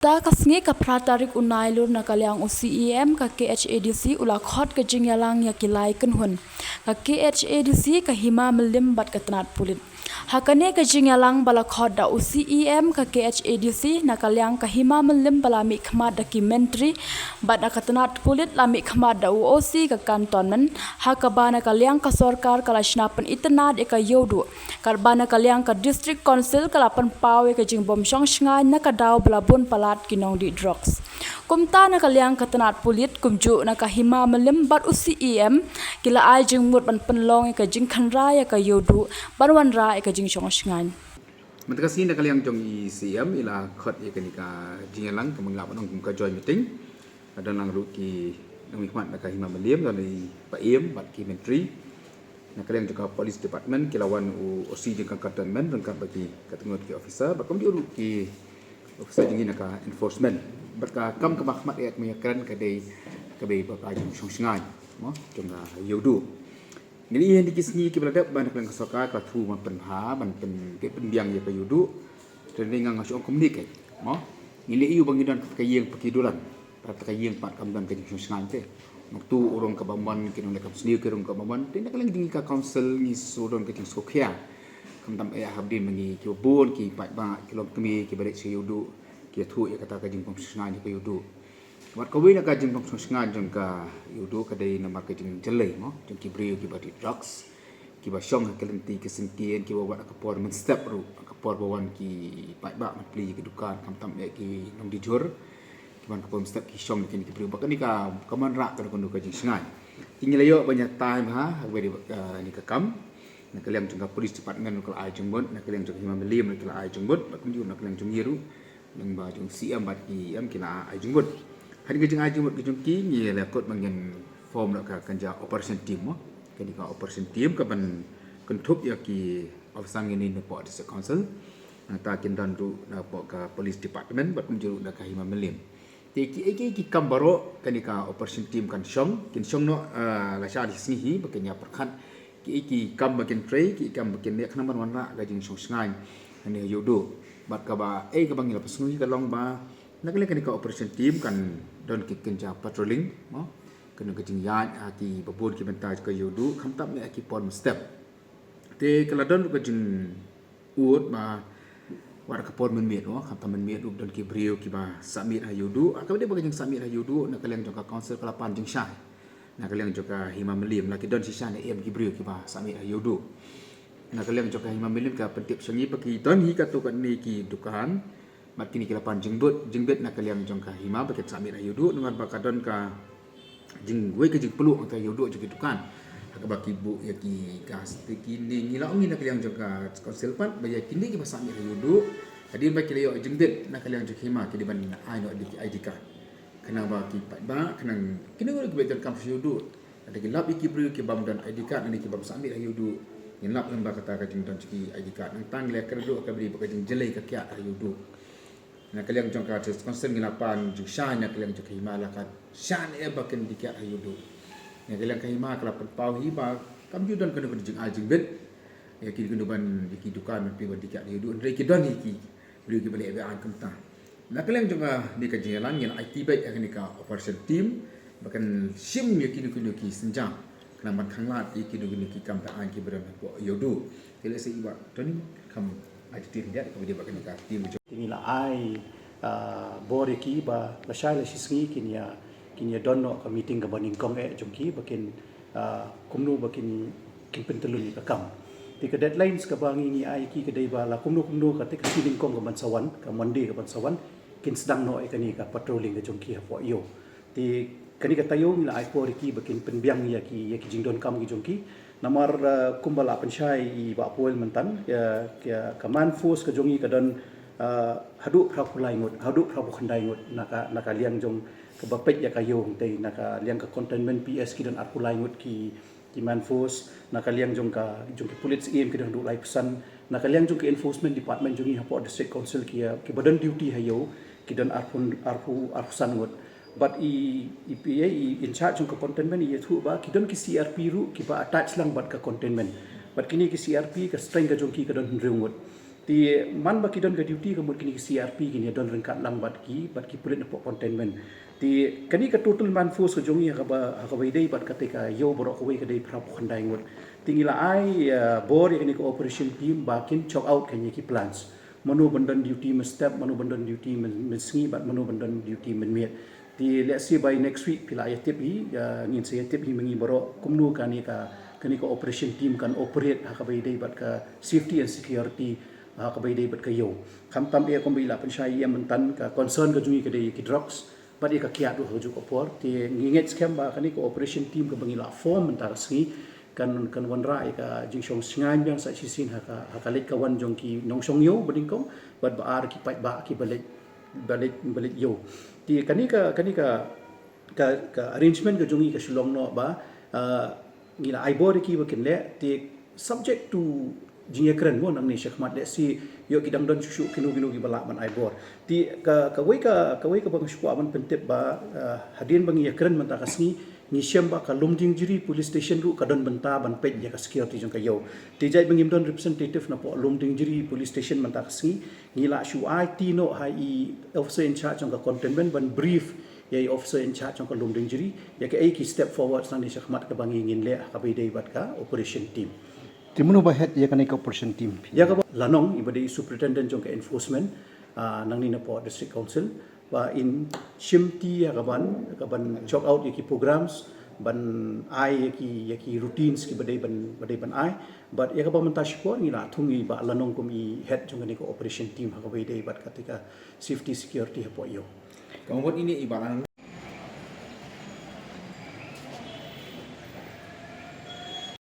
Ta kasngi ka pratarik unailur na kalyang UCEM ka KHADC ula khot ka jingyalang ya kilai kenhun ka KHADC ka hima melim bat katnat pulit hakane ka jingyalang bala khot da UCEM ka KHADC na kalyang ka hima melim bala mi khmat documentary bat na katnat pulit la mi khmat da UOC ka kantonmen hakabana kalyang ka sarkar kala shnapan itanad e ka yodu karbana kalyang ka district council kala pan pawe ka jingbom shong shngai na ka daw bala bun pala kinong di drugs. Kumta na kalyang katanat pulit kumju na kahima melim bat UCEM kila ay jing mut ban penlong ka jing khanra ya ka yodu banwan ra ka jing shong shngan. Matakasin na kalyang jong UCEM ila khot ya kanika jingalang kamanglap nong ka join meeting ada nang ruki nang hikmat na kahima melim dan di paim bat ki menteri na kalyang juga police department kilawan OC jing kantonmen dan ka bagi katengot ki officer bakom di ruki officer jing ka enforcement berka kam ka mahmat ya meyakan kadai kabai bapa jing sungsngai mo jong yodu ngini hen dikisni ki belada ban ka soka ka thu man penha ban pen ke penbiang ya ka yodu dan ngang ngasong komunik mo ngili yu bangidan ka yeng pakidulan pat ka yeng pat kam dan ka jing sungsngai te waktu urang ka bamban kinong lekam sendiri kirong ka bamban tin kalang ding ka council ni sudon ka jing sokhya kam tam ya habdin mengi ki bon ki pat ba kilom kemi ki balik si yodu ki thu ya kata ka jing sungsngai ka yodu wat ka wi na ka jing sungsngai jong ka yodu ka dai nama ka jing jelai mo jong ki brio ki bati drugs ki ba shong ka lenti ki sengkien ki ba ka por men step ru ka por bawan ki pat ba mat pli ki dukan kam tam ya ki nong dijur ki ban ka por step ki shong ki brio ba ka ni ka kaman ra ka ka jing sngai tinggal yo banyak time ha we ni ka kam na kaliang jong ka police department ka ai jong bot na kaliang jong hima melim ka ai jong bot ba kun ju na kaliang jong yiru nang ba jong CM bat ki am kila ai jong bot hari ke jong ai jong bot ki jong ki ni la kot mangen form la ka kanja operation team mo kani ka operation team ka ban kentup ya ki ofsang ini ne po district council na ta kin dan ru na po ka police department bat kun ju na ka hima melim ti ki kam baro kani ka operation team kan shong kin shong no la sha di sini bakenya perkhan ki kam bakin tray ki kam bakin ne khana ban wana ga jing shong sngai ani yodo bat ka ba ka bang la pasnui ka long ba nakale kan ka operation team kan don ki kenja patrolling mo kan ka jing yan ki babon ki bentar ka yodo kham tam ne ki pon step te kala don ka jing uot ba war ka pon men met mo kham tam men met don ki brio ki ba samit ha yodo ka de ba jing samit ha yodo nakale jong ka council kala pan jing shai na kaliang joka hima melim laki don sisa ne em gibrio ki ba sami ayodo na kaliang joka hima melim ka pentip sangi paki don hi ka to kan ni ki dukan mat kini kila pan jingbet na kaliang joka hima paket sami ayodo dengan bakadon ka jingwe ke jing peluk ka ayodo joka dukan ka baki bu ya ki gas te kini ngila ongi na kaliang joka council pan ba ya kini ki ba sami ayodo hadir ba kila yo jingbet na kaliang joka hima ki di ban ai no ID card kena bagi pat ba kena kena betul kampus yudu ada gelap iki beri ke bam dan ID card ni ke bam sambil yudu gelap lembah kata ka jing dan ciki ID card nang tang le kerdo ka beri bakajing jelai ka kya yudu na kaliang jong ka concern gilapan jing shan na kaliang jong himala ka shan e baken dikya yudu na kaliang ka hima kala pau hi ba kam judan kena jing jing bet ya ki kena ban diki dukan pi ban dikya yudu ndre ki don iki beri ke balik be an kemta na kaliang juga di kajian yang IT baik yang ni ka operation team bahkan sim ya kini ki senjang kena man khanglat kini ki kam ta an ki beram ko yodu tele se iba toni kam IT team dia ko dia bahkan ka team ini la ai bore ki ba la shai la shisngi kinya donno ka meeting ka baning kong jongki bakin kumnu bakin kin pentelun ka kam tika deadlines ka bangi ni ai ki ka dei ba la kumnu ka tika siling kong ka bansawan ka mandi ka bansawan kin sedang no ikani ka patrolling ka jongki ha po yo ti kani ka tayo ni la ai po ki bakin penbiang ya ki jingdon kam ki jongki namar kumbala pensyai i ba poel mentan ya kaman force ka jongi ka don hadu prakulai ngut hadu prakhandai ngut naka liang jong ka bapet ya kayo te naka liang ka containment PS ki don arkulai ngut ki man force naka liang jong ki police em ki don du lai pesan naka liang jong ki enforcement department jongi ha po district council ki badan duty hayo ki don arpu sangut but EPA in charge of containment ye thu ba ki don ki CRP ru ki ba attach lang bat ka containment but kini ki CRP ka strength ka jong ki ka don reungut ti man baki don ka duty ka mut kini CRP kini don rengkat lang bat ki pulit na po containment ti kani ka total man force ka jongi ka ba dei bat katika yo borok ka dei prap khandai ngut tingila ai bor kini ka operation team bakin chok out kani ki plans manu bandan duty men step manu bandan duty men sngi bat manu bandan duty men miet ti let's see by next week pila ya tip hi ngin se tip hi mengi borok kumnu kani ka operation team kan operate ka ba dei bat ka safety and security ka bay day bat kayo kam tam e kom bila pen shai em tan ka concern ka jungi ka day ki drugs bat e ka kiat do hoju ko por ti nginget scam ba kani ko operation team ka bangila form mentar singi kan wan ra e ka jing shong singan yang sa sisin ha ka lek ka wan jong ki nong shong yo bading ko bat ba ar ki pai ba ki balik yo ti kani ka arrangement ka jungi ka shulong no ba ngila ai bor ki ba kin le ti subject to jingya keren mo nang ni syakmat le si yo kidang don susu kinu gi balak man ai bor ti ka wei ka bang syukwa man pentep ba hadin bang ya keren man ta kasni ni syam ba ka lumding jiri police station ru ka don benta ban pet ya ka security jong ka yo ti jai bang don representative na po lumding jiri police station man ta kasni ngila shu ai ti no hai officer in charge jong ka containment ban brief ya officer in charge jong ka lumding jiri ya ka ai ki step forward nang ni syakmat ka bang ingin le ka be dei bat ka operation team Timunu bahet ya kan operation team. Ya ka lanong ibadi superintendent jong ka enforcement nang ni na po district council ba in shimti ya kaban chok out yaki programs ban ai yaki routines ki badai ban ai but ya ka ba manta shiko ni la thungi ba lanong kum I head jong ni ko operation team ha ka bai dei bat katika safety security ha po yo. Kamu buat ini ibarat